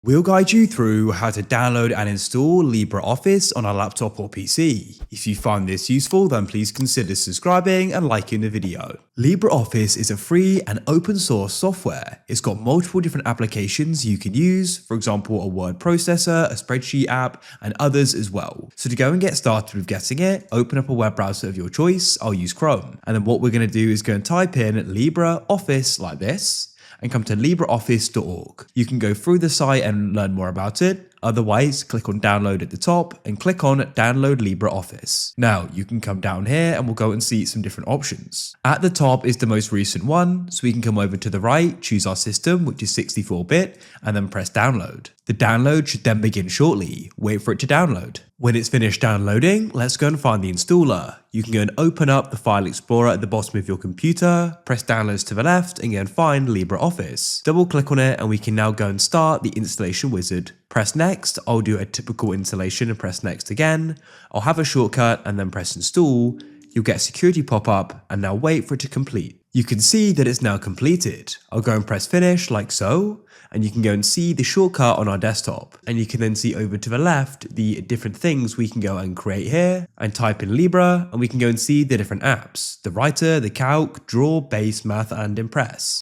We'll guide you through how to download and install LibreOffice on a laptop or PC. If you find this useful, then please consider subscribing and liking the video. LibreOffice is a free and open source software. It's got multiple different applications you can use, for example, a word processor, a spreadsheet app, and others as well. So to go and get started with getting it, open up a web browser of your choice. I'll use Chrome. And then what we're going to do is go and type in LibreOffice like this, and come to LibreOffice.org. You can go through the site and learn more about it. Otherwise, click on download at the top and click on download LibreOffice. Now you can come down here and we'll go and see some different options. At the top is the most recent one, so we can come over to the right, choose our system, which is 64-bit, and then press download. The download should then begin shortly. Wait for it to download. When it's finished downloading, let's go and find the installer. You can go and open up the file explorer at the bottom of your computer, press downloads to the left, and go and find LibreOffice. Double click on it and we can now go and start the installation wizard. Press next. I'll do a typical installation and press next again. I'll have a shortcut and then press install. You'll get a security pop-up and now wait for it to complete. You can see that it's now completed. I'll go and press finish like so, and you can go and see the shortcut on our desktop. And you can then see over to the left the different things we can go and create here and type in Libre, and we can go and see the different apps: the writer, the calc, draw, base, math, and impress.